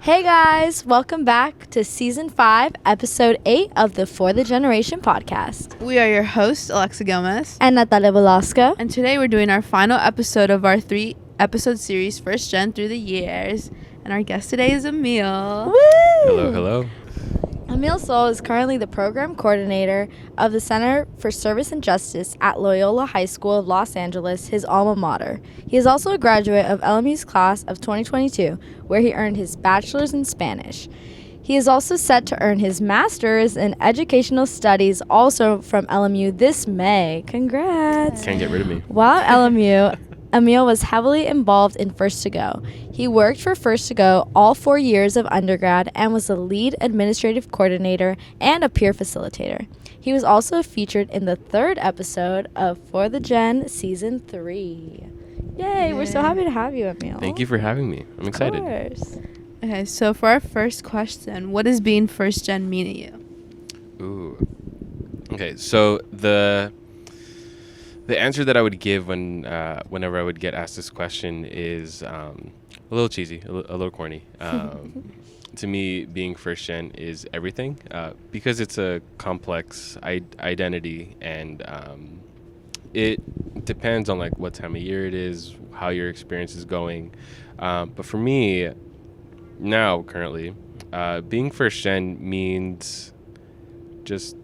Hey guys, welcome back to Season 5, Episode 8 of the For the Generation podcast. We are your hosts, Alexa Gomez. And Natalia Velasco. And today we're doing our final episode of our 3-episode series, First Gen Through the Years. And our guest today is Emil. Woo! Hello. Emil Sol is currently the program coordinator of the Center for Service and Justice at Loyola High School of Los Angeles, his alma mater. He is also a graduate of LMU's class of 2022, where he earned his bachelor's in Spanish. He is also set to earn his master's in educational studies, also from LMU this May. Congrats. Can't get rid of me. While at LMU, Emil was heavily involved in First to Go. He worked for First to Go all 4 years of undergrad and was the lead administrative coordinator and a peer facilitator. He was also featured in the 3rd episode of For the Gen Season 3. Yay, we're so happy to have you, Emil. Thank you for having me. I'm excited. Of course. Okay, so for our first question, what does being First Gen mean to you? Ooh. Okay, so the answer that I would give whenever I would get asked this question is a little cheesy, a little corny. To me, being First Gen is everything because it's a complex identity, and it depends on like what time of year it is, how your experience is going. But for me, now currently, being First Gen means just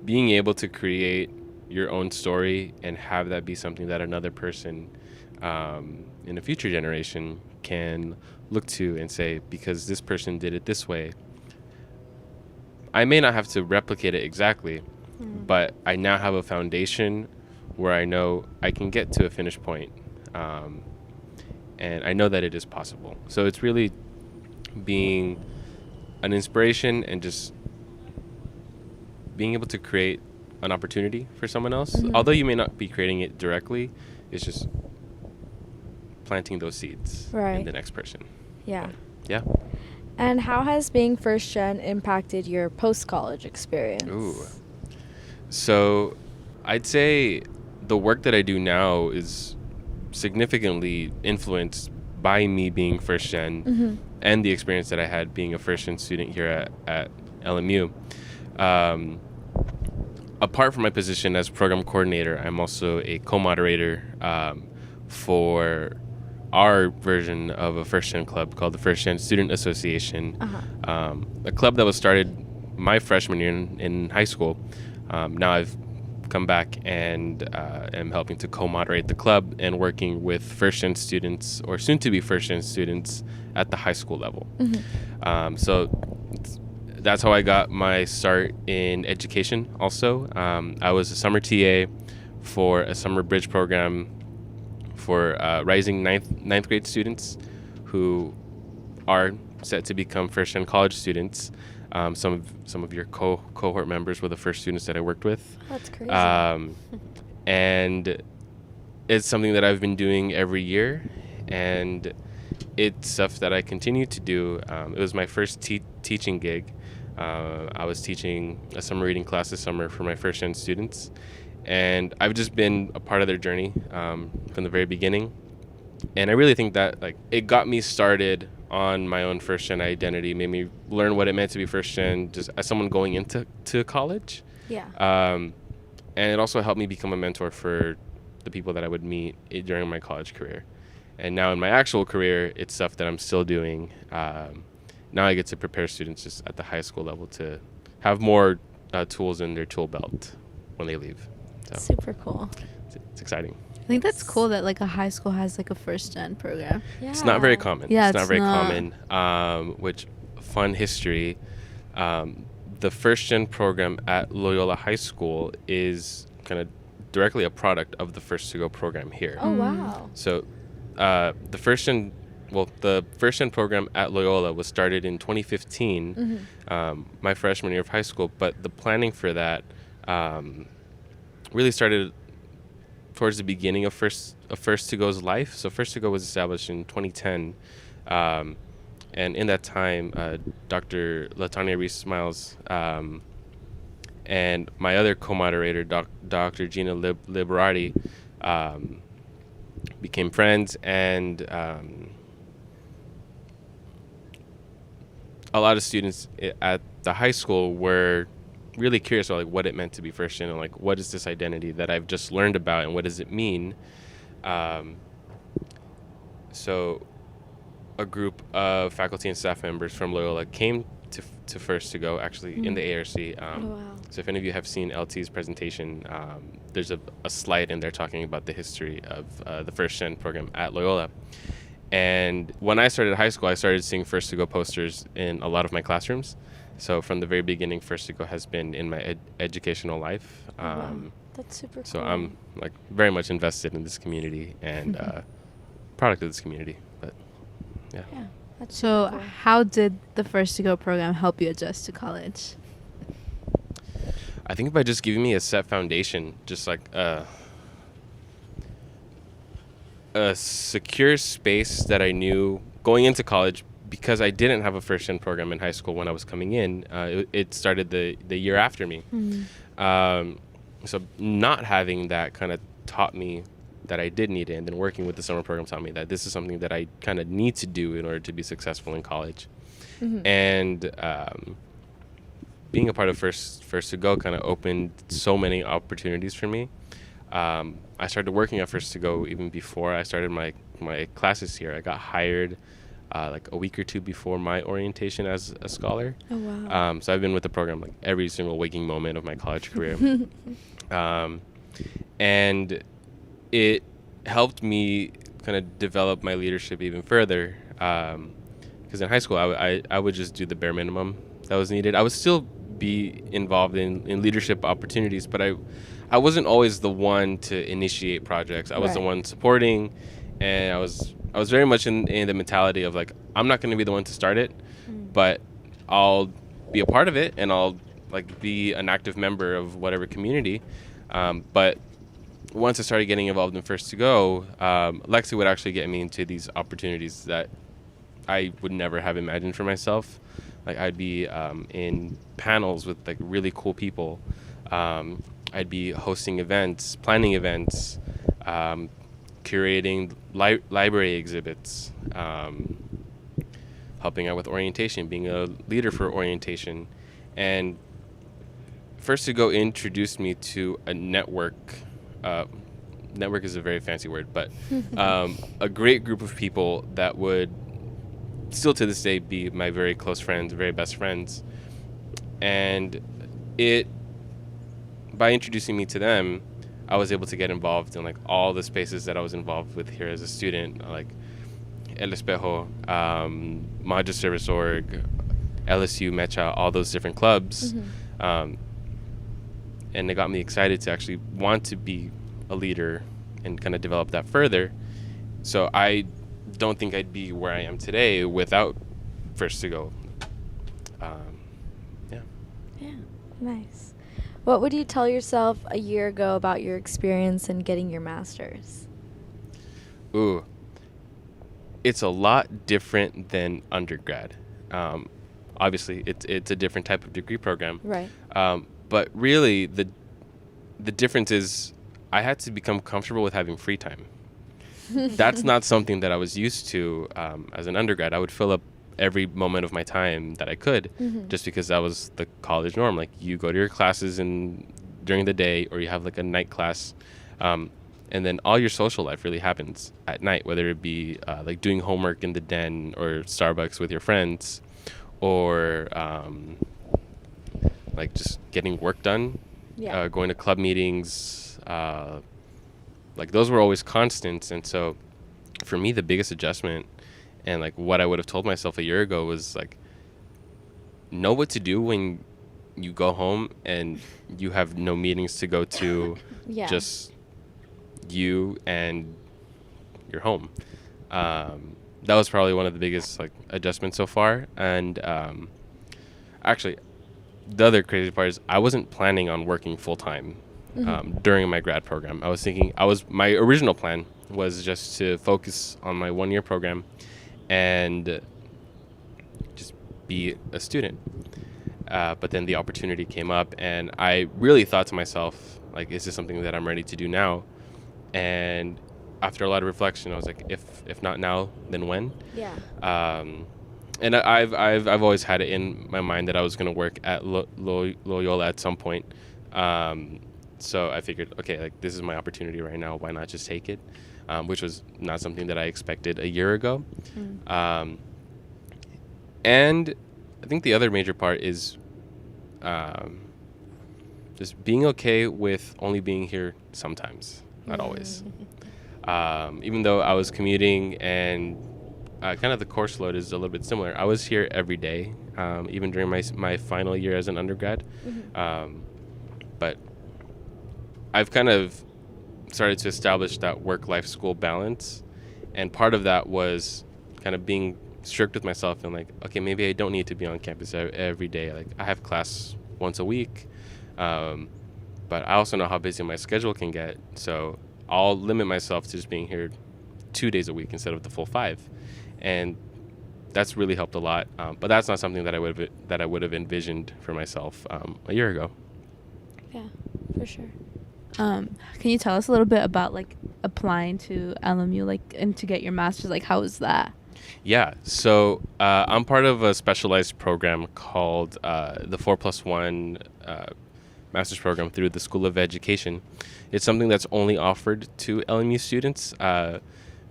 being able to create your own story and have that be something that another person in a future generation can look to and say, because this person did it this way, I may not have to replicate it exactly, but I now have a foundation where I know I can get to a finish point, and I know that it is possible. So it's really being an inspiration and just being able to create an opportunity for someone else. Although you may not be creating it directly, it's just planting those seeds in the next person. Yeah. Yeah. And how has being First Gen impacted your post-college experience? Ooh. So I'd say the work that I do now is significantly influenced by me being First Gen and the experience that I had being a First Gen student here at LMU. Apart from my position as program coordinator, I'm also a co-moderator for our version of a First Gen club called the First Gen Student Association, a club that was started my freshman year in high school. Now I've come back and am helping to co-moderate the club and working with First Gen students or soon-to-be First Gen students at the high school level. So that's how I got my start in education also. I was a summer TA for a summer bridge program for rising ninth grade students who are set to become First Gen college students. Some of your cohort members were the first students that I worked with. That's crazy. And it's something that I've been doing every year, and it's stuff that I continue to do. It was my first teaching gig. I was teaching a summer reading class this summer for my First Gen students, and I've just been a part of their journey from the very beginning. And I really think that like it got me started on my own First Gen identity, made me learn what it meant to be First Gen just as someone going into college. Yeah. And it also helped me become a mentor for the people that I would meet during my college career. And now in my actual career, it's stuff that I'm still doing. Now I get to prepare students just at the high school level to have more tools in their tool belt when they leave. So super cool. It's exciting. I think that's cool that like a high school has like a First Gen program. Yeah. It's not very common. Yeah, it's not very common. Which, fun history, the First Gen program at Loyola High School is kind of directly a product of the First to Go program here. Oh, wow. So the First Gen program at Loyola was started in 2015, my freshman year of high school, but the planning for that really started towards the beginning of First to Go's life. So First to Go was established in 2010, and in that time, Dr. Latanya Reese-Smiles and my other co-moderator, Dr. Gina Liberati, became friends, and a lot of students at the high school were really curious about like what it meant to be first gen and like what is this identity that I've just learned about and what does it mean. So a group of faculty and staff members from Loyola came to First to Go, actually in the ARC. Wow. So if any of you have seen LT's presentation, there's a slide in there talking about the history of the First Gen program at Loyola. And when I started high school, I started seeing First to Go posters in a lot of my classrooms. So from the very beginning, First to Go has been in my educational life. Wow. That's super cool. So I'm like very much invested in this community and product of this community. But yeah. That's So super cool. how did the First to Go program help you adjust to college? I think by just giving me a set foundation, just like a secure space that I knew going into college, because I didn't have a first gen program in high school when I was coming in. It started the year after me. So not having that kind of taught me that I did need it, and then working with the summer program taught me that this is something that I kind of need to do in order to be successful in college. And being a part of First to Go kind of opened so many opportunities for me. I started working at First to Go even before I started my classes here. I got hired like a week or two before my orientation as a scholar. Oh, wow. So I've been with the program like every single waking moment of my college career. And it helped me kind of develop my leadership even further. Because in high school, I would just do the bare minimum that was needed. I would still be involved in leadership opportunities, but I wasn't always the one to initiate projects. I was the one supporting, and I was very much in the mentality of like, I'm not going to be the one to start it, but I'll be a part of it, and I'll like be an active member of whatever community. But once I started getting involved in First to Go, Lexi would actually get me into these opportunities that I would never have imagined for myself. Like I'd be in panels with like really cool people. I'd be hosting events, planning events, curating library exhibits, helping out with orientation, being a leader for orientation. And First to Go introduced me to a network. Network is a very fancy word, but a great group of people that would still to this day be my very close friends, very best friends. And by introducing me to them, I was able to get involved in like all the spaces that I was involved with here as a student, like El Espejo, Module Service Org, LSU, Mecha, all those different clubs. And it got me excited to actually want to be a leader and kind of develop that further. So I don't think I'd be where I am today without First to Go. Yeah, nice. What would you tell yourself a year ago about your experience in getting your master's? Ooh, it's a lot different than undergrad. Obviously, it's a different type of degree program. Right. But really, the difference is I had to become comfortable with having free time. That's not something that I was used to as an undergrad. I would fill up every moment of my time that I could, just because that was the college norm. Like you go to your classes during the day, or you have like a night class, and then all your social life really happens at night, whether it be like doing homework in the den or Starbucks with your friends, or like just getting work done, going to club meetings. Like those were always constants. And so for me, the biggest adjustment and like what I would have told myself a year ago was like, know what to do when you go home and you have no meetings to go to, just you and your home. That was probably one of the biggest like adjustments so far. And actually, the other crazy part is I wasn't planning on working full time during my grad program. My original plan was just to focus on my 1-year program and just be a student. But then the opportunity came up, and I really thought to myself, like, is this something that I'm ready to do now? And after a lot of reflection, I was like, if not now, then when? Yeah. And I've always had it in my mind that I was going to work at Loyola at some point. So I figured, okay, like this is my opportunity right now. Why not just take it? Which was not something that I expected a year ago. And I think the other major part is just being okay with only being here sometimes, not always. Even though I was commuting and kind of the course load is a little bit similar, I was here every day, even during my final year as an undergrad. But I've kind of started to establish that work-life school balance, and part of that was kind of being strict with myself and like, okay, maybe I don't need to be on campus every day. Like I have class once a week, but I also know how busy my schedule can get, so I'll limit myself to just being here 2 days a week instead of the full 5, and that's really helped a lot. But that's not something that I would have envisioned for myself a year ago. Yeah, for sure. Can you tell us a little bit about like applying to LMU, like, and to get your master's? Like, how was that? Yeah, so I'm part of a specialized program called the 4+1 master's program through the School of Education. It's something that's only offered to LMU students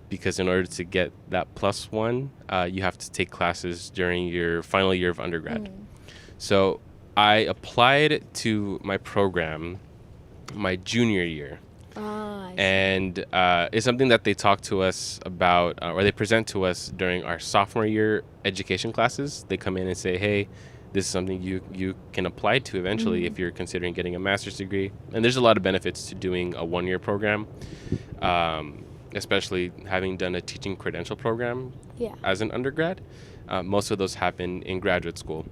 because in order to get that +1, you have to take classes during your final year of undergrad. So I applied to my program my junior year. And it's something that they talk to us about, or they present to us during our sophomore year education classes. They come in and say, hey, this is something you can apply to eventually if you're considering getting a master's degree. And there's a lot of benefits to doing a one-year program, especially having done a teaching credential program as an undergrad. Most of those happen in graduate school.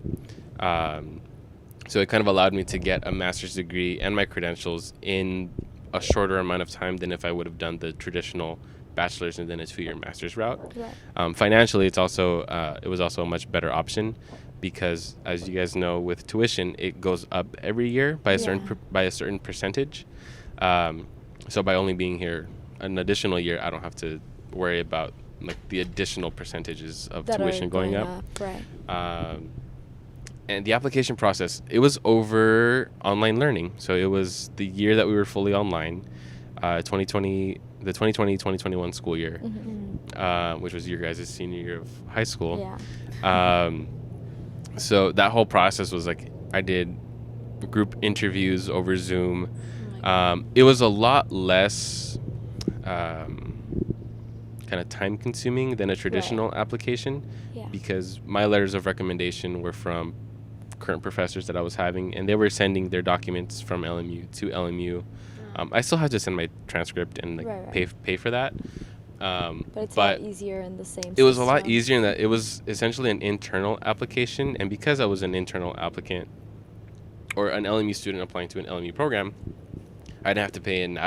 So it kind of allowed me to get a master's degree and my credentials in a shorter amount of time than if I would have done the traditional bachelor's and then a 2-year master's route. Financially, it was also a much better option because, as you guys know, with tuition, it goes up every year by a certain percentage. So by only being here an additional year, I don't have to worry about like the additional percentages of tuition going up. And the application process, it was over online learning. So it was the year that we were fully online, the 2020-2021 school year, which was your guys' senior year of high school. So that whole process was like, I did group interviews over Zoom. It was a lot less kind of time consuming than a traditional application because my letters of recommendation were from current professors that I was having, and they were sending their documents from LMU to LMU. I still had to send my transcript and like pay for that. But it's a lot easier in the same It was a lot easier in that it was essentially an internal application, and because I was an internal applicant or an LMU student applying to an LMU program, I didn't have to pay an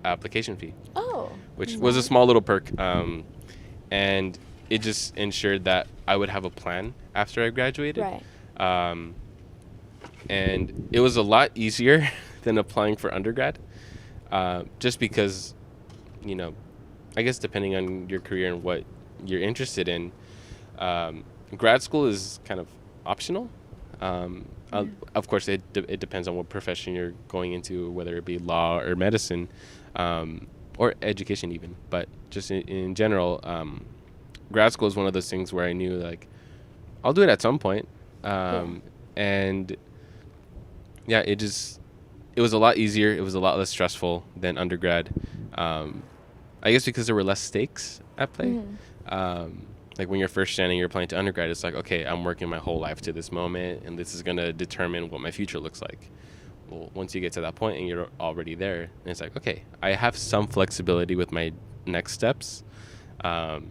application fee. Which was a small little perk, and it just ensured that I would have a plan after I graduated. And it was a lot easier than applying for undergrad, just because, you know, I guess depending on your career and what you're interested in, grad school is kind of optional. Of course, it depends on what profession you're going into, whether it be law or medicine, or education even. But just in general, grad school is one of those things where I knew, like, I'll do it at some point. And yeah, it was a lot easier. It was a lot less stressful than undergrad. I guess because there were less stakes at play. Like when you're first standing, you're applying to undergrad, it's like, okay, I'm working my whole life to this moment, and this is going to determine what my future looks like. Well, once you get to that point and you're already there, and it's like, okay, I have some flexibility with my next steps. And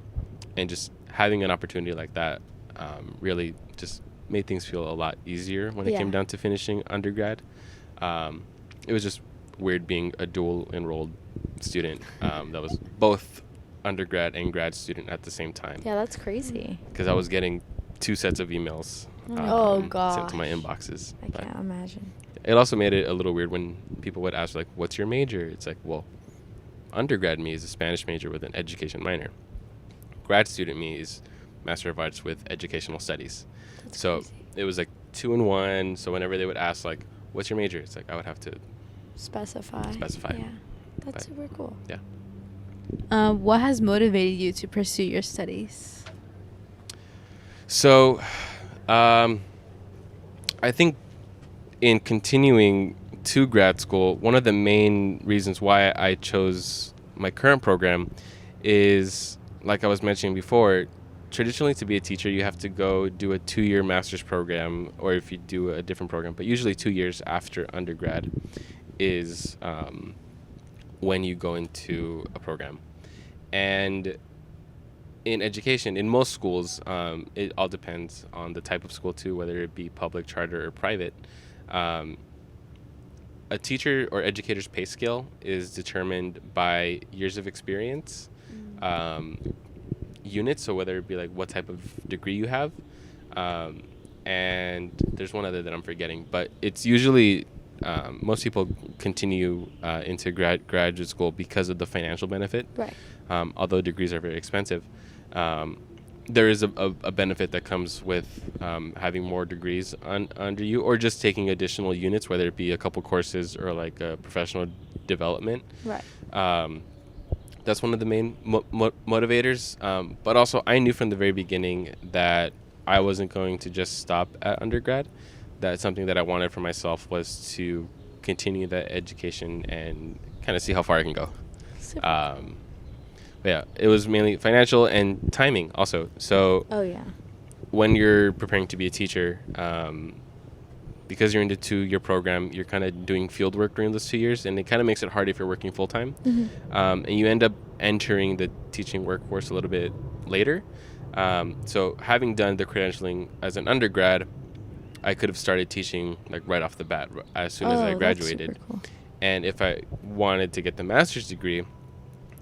just having an opportunity like that really just made things feel a lot easier when it came down to finishing undergrad. It was just weird being a dual enrolled student that was both undergrad and grad student at the same time. Yeah, that's crazy. Because I was getting 2 sets of emails sent to my inboxes. I can't imagine. It also made it a little weird when people would ask, like, what's your major? It's like, well, undergrad me is a Spanish major with an education minor. Grad student me is Master of Arts with Educational Studies. That's So crazy. it was like 2-in-1. So whenever they would ask like, what's your major? It's like I would have to Specify. specify. Yeah. That's But- super cool. Yeah. What has motivated you to pursue your studies? So I think in continuing to grad school, one of the main reasons why I chose my current program is, like I was mentioning before, traditionally to be a teacher, you have to go do a 2-year master's program, or if you do a different program, but usually 2 years after undergrad is when you go into a program. And in education, in most schools, it all depends on the type of school too, whether it be public, charter, or private. A teacher or educator's pay scale is determined by years of experience, units, so whether it be like what type of degree you have, and there's one other that I'm forgetting, but it's usually most people continue into graduate school because of the financial benefit. Right. Although degrees are very expensive, there is a benefit that comes with having more degrees under you, or just taking additional units, whether it be a couple courses or like a professional development. Right. That's one of the main motivators. But also, I knew from the very beginning that I wasn't going to just stop at undergrad. That something that I wanted for myself was to continue that education and kind of see how far I can go. Super. But yeah, it was mainly financial and timing also. So Oh yeah. when you're preparing to be a teacher, because you're into 2-year program, you're kind of doing field work during those 2 years, and it kind of makes it hard if you're working full time. And you end up entering the teaching workforce a little bit later. So having done the credentialing as an undergrad, I could have started teaching like right off the bat as soon as I graduated. That's super cool. And if I wanted to get the master's degree,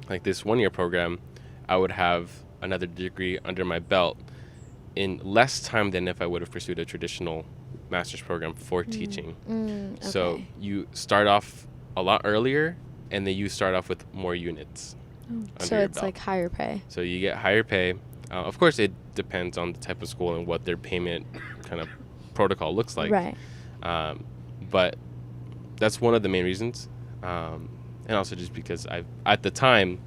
like this 1-year program, I would have another degree under my belt in less time than if I would have pursued a traditional master's program for teaching. Okay. So you start off a lot earlier, and then you start off with more units. So under your it's belt. like higher pay. So you get higher pay. Of course, it depends on the type of school and what their payment kind of protocol looks like. Right. But that's one of the main reasons. And also just because at the time,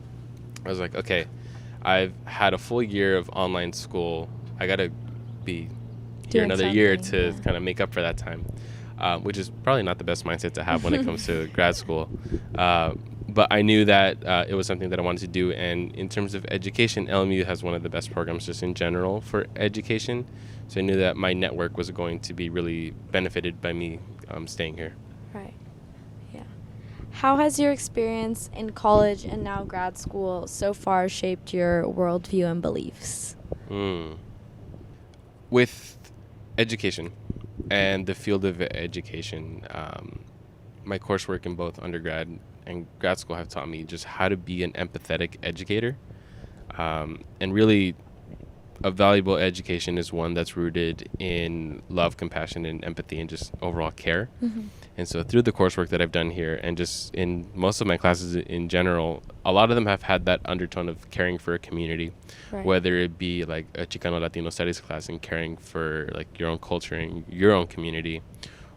I was like, okay, I've had a full year of online school. I got to be here Doing another year something, to yeah. kind of make up for that time, which is probably not the best mindset to have when it comes to grad school. But I knew that it was something that I wanted to do. And in terms of education, LMU has one of the best programs just in general for education. So I knew that my network was going to be really benefited by me staying here. Right. Yeah. How has your experience in college and now grad school so far shaped your worldview and beliefs? With education and the field of education, my coursework in both undergrad and grad school have taught me just how to be an empathetic educator. And really, a valuable education is one that's rooted in love, compassion, and empathy, and just overall care. And so through the coursework that I've done here, and just in most of my classes in general, a lot of them have had that undertone of caring for a community, Right. whether it be like a Chicano Latino studies class and caring for like your own culture and your own community,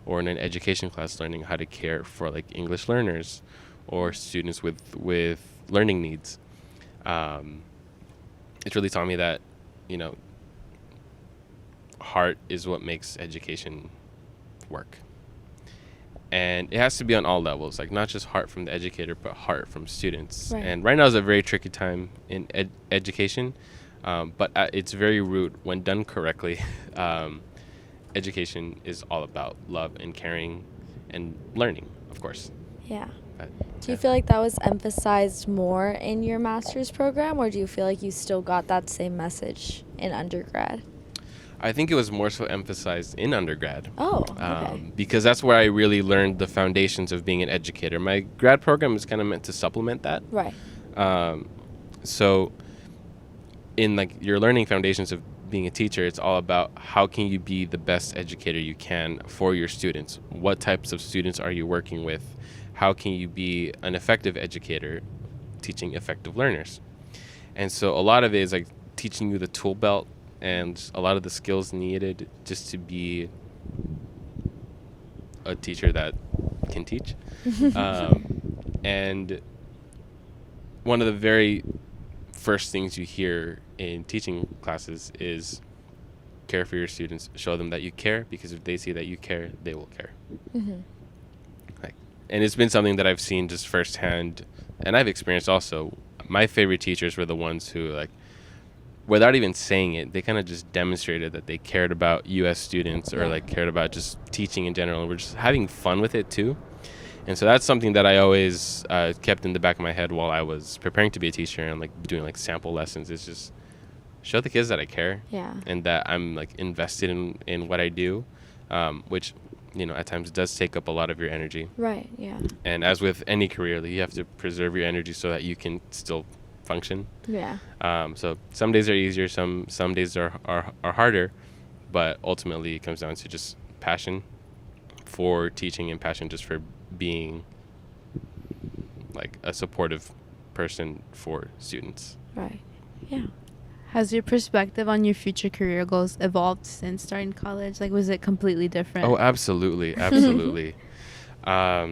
or in an education class learning how to care for like English learners or students with learning needs. It's really taught me that, heart is what makes education work. And it has to be on all levels, like not just heart from the educator, but heart from students. Right. And right now is a very tricky time in education, but at its very root, when done correctly, education is all about love and caring and learning, of course. Yeah. But, Do you feel like that was emphasized more in your master's program, or do you feel like you still got that same message in undergrad? I think it was more so emphasized in undergrad. Oh, okay. Because that's where I really learned the foundations of being an educator. My grad program is kind of meant to supplement that. Right. So in like your learning foundations of being a teacher, it's all about how can you be the best educator you can for your students? What types of students are you working with? How can you be an effective educator teaching effective learners? And so a lot of it is like teaching you the tool belt and a lot of the skills needed just to be a teacher that can teach. And one of the very first things you hear in teaching classes is care for your students, show them that you care, because if they see that you care, they will care. Like, and it's been something that I've seen just firsthand, and I've experienced also. My favorite teachers were the ones who, like, without even saying it, they kind of just demonstrated that they cared about U.S. students, or like cared about just teaching in general, and were just having fun with it too. And so that's something that I always kept in the back of my head while I was preparing to be a teacher and like doing like sample lessons. Is just show the kids that I care, and that I'm like invested in what I do, which, you know, at times does take up a lot of your energy. Right. Yeah. And as with any career, you have to preserve your energy so that you can still function. Yeah. So some days are easier, some days are harder, but ultimately it comes down to just passion for teaching and passion just for being like a supportive person for students. Right. Yeah. Has your perspective on your future career goals evolved since starting college? Like, was it completely different? Oh, absolutely. Absolutely. Yeah,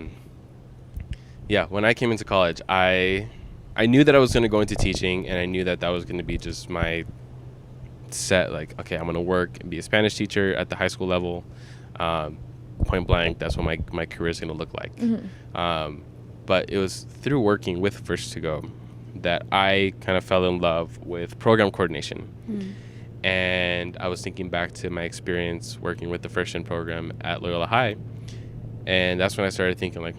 when I came into college, I knew that I was going to go into teaching, and I knew that was going to be just my set, like, okay, I'm going to work and be a Spanish teacher at the high school level. Point blank, that's what my career is going to look like. But it was through working with First to Go that I kind of fell in love with program coordination. And I was thinking back to my experience working with the First Gen program at Loyola High, and that's when I started thinking, like,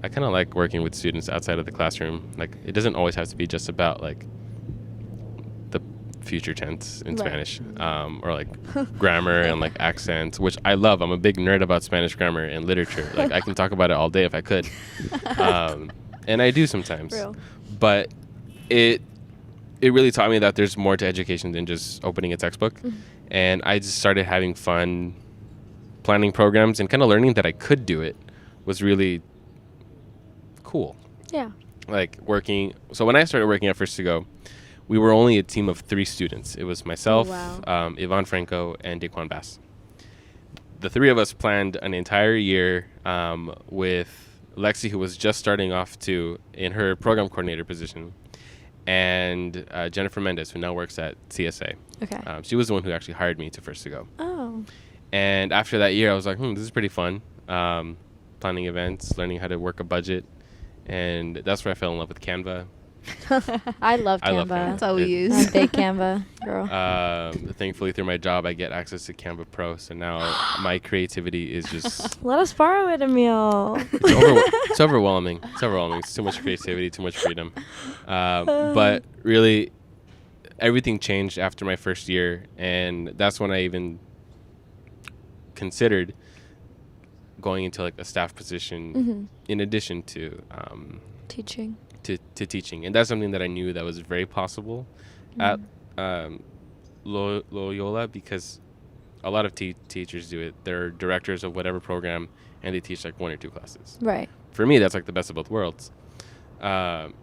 I kind of like working with students outside of the classroom. Like, it doesn't always have to be just about like the future tense in Spanish, or like grammar and like accents, which I love. I'm a big nerd about Spanish grammar and literature. Like, I can talk about it all day if I could, and I do sometimes. Real. But it really taught me that there's more to education than just opening a textbook. And I just started having fun planning programs, and kind of learning that I could do it was really cool. Yeah. Like working. So when I started working at First to Go, we were only a team of 3 students. It was myself, Ivan Franco, and Daquan Bass. The 3 of us planned an entire year with Lexi, who was just starting off in her program coordinator position, and Jennifer Mendez, who now works at CSA. Okay. She was the one who actually hired me to First to Go. Oh. And after that year, I was like, this is pretty fun. Planning events, learning how to work a budget. And that's where I fell in love with Canva. I love Canva. That's all we use. I'm a big Canva girl. Thankfully, through my job, I get access to Canva Pro. So now my creativity is just... Let us borrow it, Emil. It's overwhelming. It's overwhelming. It's too much creativity, too much freedom. But really, everything changed after my first year. And that's when I even considered going into like a staff position in addition to Teaching. To teaching. And that's something that I knew that was very possible at Loyola, because a lot of teachers do it. They're directors of whatever program, and they teach like 1 or 2 classes. Right. For me, that's like the best of both worlds. And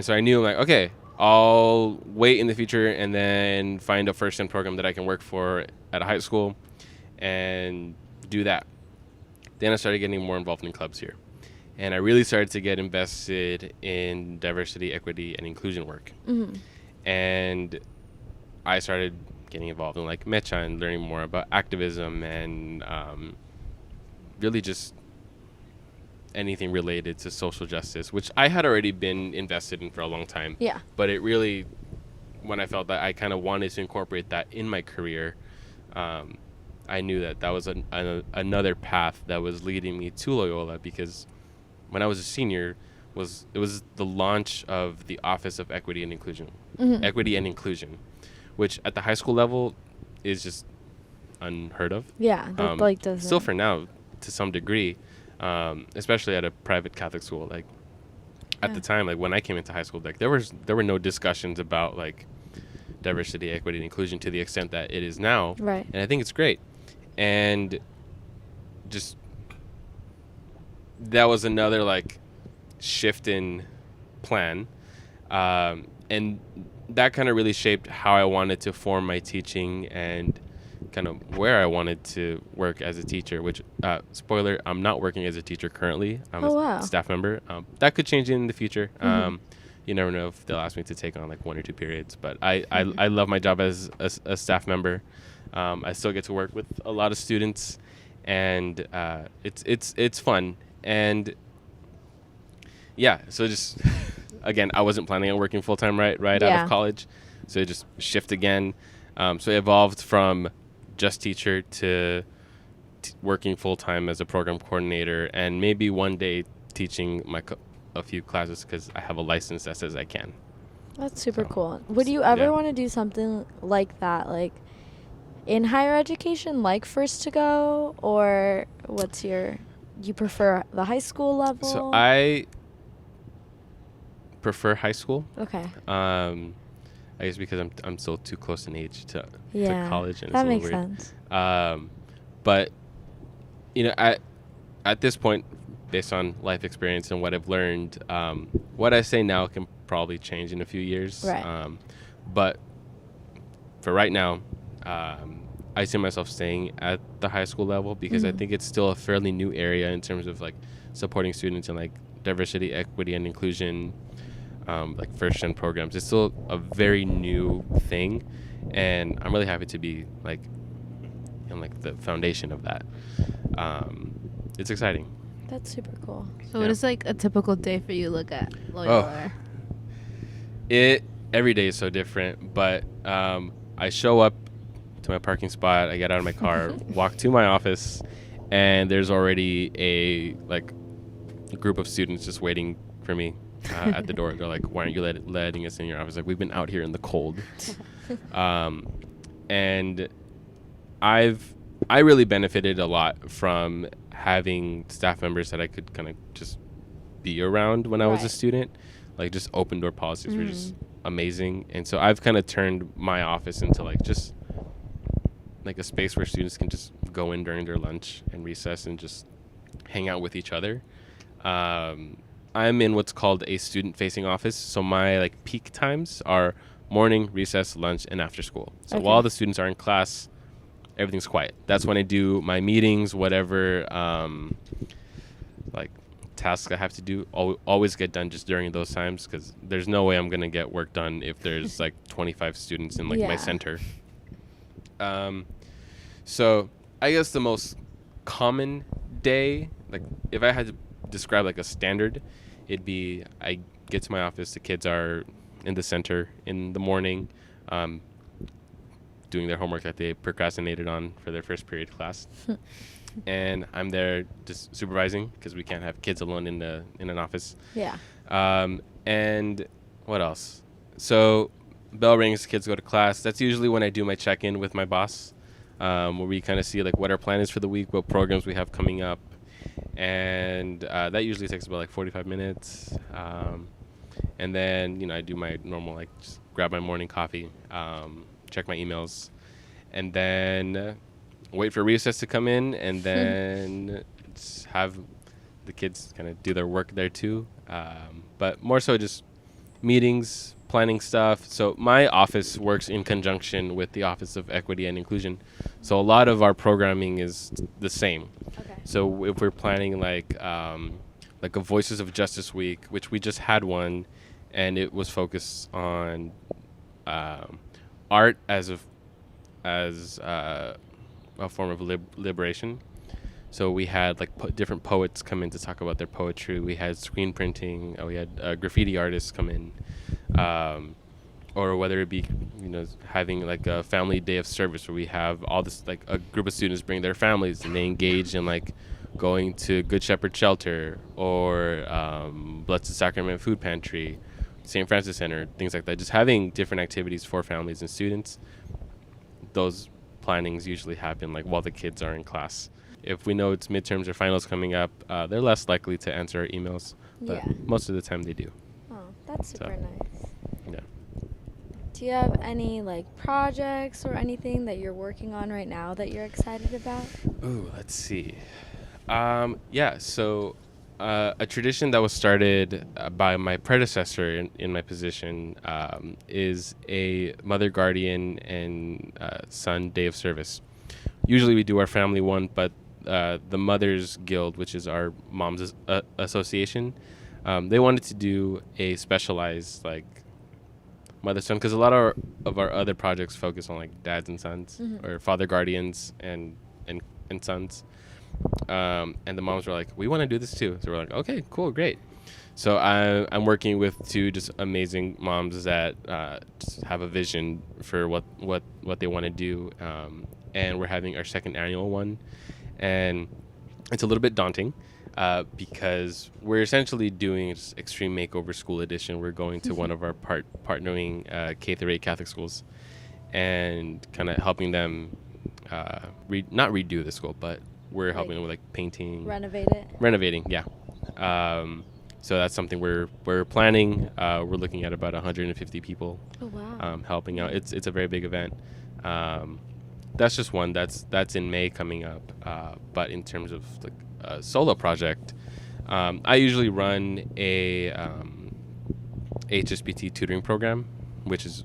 so I knew, like, okay, I'll wait in the future and then find a first-gen program that I can work for at a high school and do that. Then I started getting more involved in clubs here. And I really started to get invested in diversity, equity, and inclusion work. And I started getting involved in like Mecha and learning more about activism and really just anything related to social justice, which I had already been invested in for a long time. Yeah. But it really, when I felt that I kind of wanted to incorporate that in my career, I knew that was another path that was leading me to Loyola, because when I was a senior, it was the launch of the Office of Equity and Inclusion, which at the high school level is just unheard of. Yeah, that doesn't. Still for now, to some degree, especially at a private Catholic school. Like at the time, like when I came into high school, like there were no discussions about like diversity, equity, and inclusion to the extent that it is now. Right. And I think it's great. And just that was another like shift in plan. And that kind of really shaped how I wanted to form my teaching and kind of where I wanted to work as a teacher, which, spoiler, I'm not working as a teacher currently. I'm wow. a staff member. That could change in the future. You never know if they'll ask me to take on like 1 or 2 periods, but I love my job as a staff member. I still get to work with a lot of students, and it's fun. And yeah, so just again, I wasn't planning on working full time right out of college, so it just shift again. So it evolved from just teacher to working full time as a program coordinator, and maybe one day teaching a few classes because I have a license that says I can. That's super cool. Would you ever want to do something like that, like in higher education, like First to Go, or you prefer the high school level? So I prefer high school. Okay. I guess because I'm still too close in age to college, and that it's makes a little weird. sense. But at this point, based on life experience and what I've learned, what I say now can probably change in a few years. Right. But for right now, I see myself staying at the high school level because I think it's still a fairly new area in terms of like supporting students in like diversity, equity, and inclusion. Like first-gen programs. It's still a very new thing, and I'm really happy to be like in like the foundation of that. It's exciting. That's super cool. So what does like a typical day for you look at Loyola? Every day is so different, but I show up to my parking spot, I get out of my car, walk to my office, and there's already a group of students just waiting for me at the door. They're like, "Why aren't you letting us in your office?" Like, we've been out here in the cold. And I really benefited a lot from having staff members that I could kind of just be around when I was a student. Like, just open door policies were just amazing. And so I've kind of turned my office into like just like a space where students can just go in during their lunch and recess and just hang out with each other. I'm in what's called a student-facing office, so my like peak times are morning, recess, lunch, and after school. So while the students are in class, everything's quiet. That's when I do my meetings, whatever like tasks I have to do. Always get done just during those times, because there's no way I'm gonna get work done if there's like 25 students in like my center. So I guess the most common day, like if I had to describe like a standard, it'd be I get to my office, the kids are in the center in the morning, doing their homework that they procrastinated on for their first period class. And I'm there just supervising, because we can't have kids alone in an office. Yeah. And what else? So bell rings, kids go to class. That's usually when I do my check-in with my boss, where we kind of see like what our plan is for the week, what programs we have coming up. And that usually takes about like 45 minutes. And then, I do my normal, like just grab my morning coffee, check my emails, and then wait for recess to come in, and then just have the kids kind of do their work there too. But more so just meetings, planning stuff. So my office works in conjunction with the Office of Equity and Inclusion. So a lot of our programming is the same. Okay. So if we're planning like a Voices of Justice Week, which we just had one, and it was focused on art as a form of liberation. So we had like different poets come in to talk about their poetry. We had screen printing. We had graffiti artists come in, or whether it be having like a family day of service where we have all this, like a group of students bring their families and they engage in like going to Good Shepherd Shelter or Blessed Sacrament Food Pantry, St. Francis Center, things like that. Just having different activities for families and students. Those plannings usually happen like while the kids are in class. If we know it's midterms or finals coming up, they're less likely to answer our emails, but most of the time they do. Oh, that's super nice. Yeah. Do you have any like projects or anything that you're working on right now that you're excited about? Ooh, let's see. So a tradition that was started by my predecessor in my position is a mother, guardian, and son day of service. Usually we do our family one, but the Mothers Guild, which is our moms association, they wanted to do a specialized like mother son, because a lot of our other projects focus on like dads and sons or father guardians and sons. And the moms were like, we want to do this too. So we're like, okay, cool, great. So I'm working with two just amazing moms that just have a vision for what they want to do. And we're having our second annual one. And it's a little bit daunting because we're essentially doing Extreme Makeover School Edition. We're going to one of our partnering K-8 Catholic schools and kind of helping them not redo the school, but we're helping them with like painting, renovating. Yeah. So that's something we're planning. We're looking at about 150 people. Oh, wow. Helping out. It's a very big event. That's just one that's in May coming up. But in terms of like a solo project, I usually run a HSBT tutoring program, which is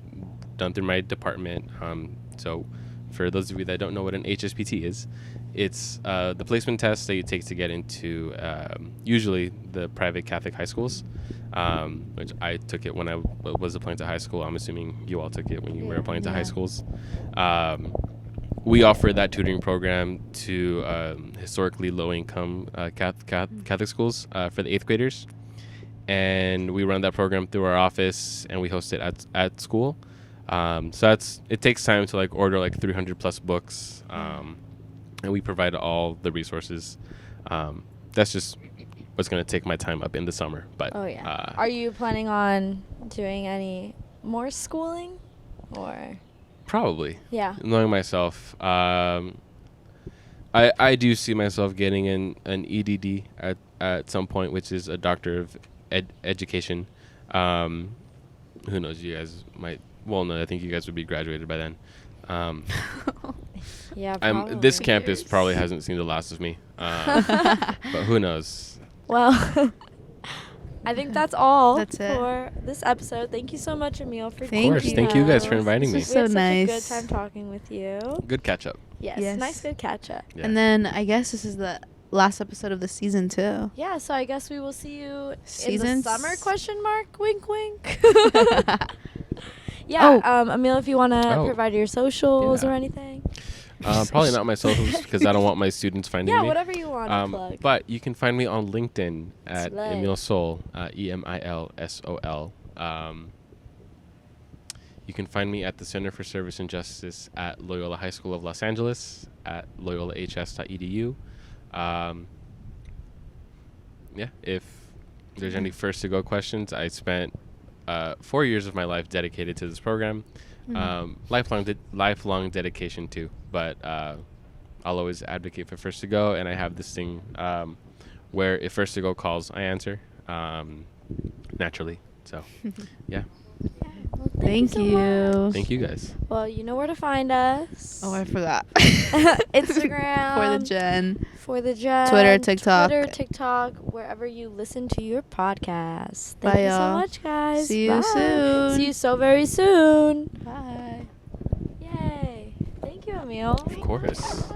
done through my department. So for those of you that don't know what an HSBT is, it's the placement test that you take to get into usually the private Catholic high schools, which I took it when I was applying to high school. I'm assuming you all took it when you were applying to high schools. We offer that tutoring program to historically low-income Catholic schools for the 8th graders. And we run that program through our office, and we host it at school. So it takes time to like order like 300 plus books, and we provide all the resources. That's just what's going to take my time up in the summer. But are you planning on doing any more schooling, or? Probably. Yeah. Knowing myself, I do see myself getting an EDD at some point, which is a Doctor of Education. Who knows? You guys might. Well, no, I think you guys would be graduated by then. Yeah, probably. This campus probably hasn't seen the last of me. But who knows? Well, I think that's all for this episode. Thank you so much, Emil, for Of course. Thank you guys for inviting me. This is so we had nice. such a good time talking with you. Good catch up. Yes. Nice, good catch up. Yeah. And then I guess this is the last episode of the season too. Yeah, so I guess we will see you in Seasons? the summer, question mark, wink, wink. Yeah, Emil, if you want to provide your socials or anything. Probably not my socials because I don't want my students finding me. Yeah, whatever you want to plug. But you can find me on LinkedIn at Slay. Emil Sol, Emilsol. You can find me at the Center for Service and Justice at Loyola High School of Los Angeles at loyolahs.edu. If there's any first to go questions, I spent 4 years of my life dedicated to this program. Lifelong dedication too, but I'll always advocate for first to go, and I have this thing where if first to go calls, I answer naturally. So yeah. Well, Thank you. much. Thank you guys. Well, you know where to find us. Oh, I forgot. Instagram. For the Gen. Twitter, TikTok, wherever you listen to your podcast. Thank Bye, you so y'all. much, guys. See you Bye. soon. See you so very soon. Bye. Yay. Thank you, Emil. Of course.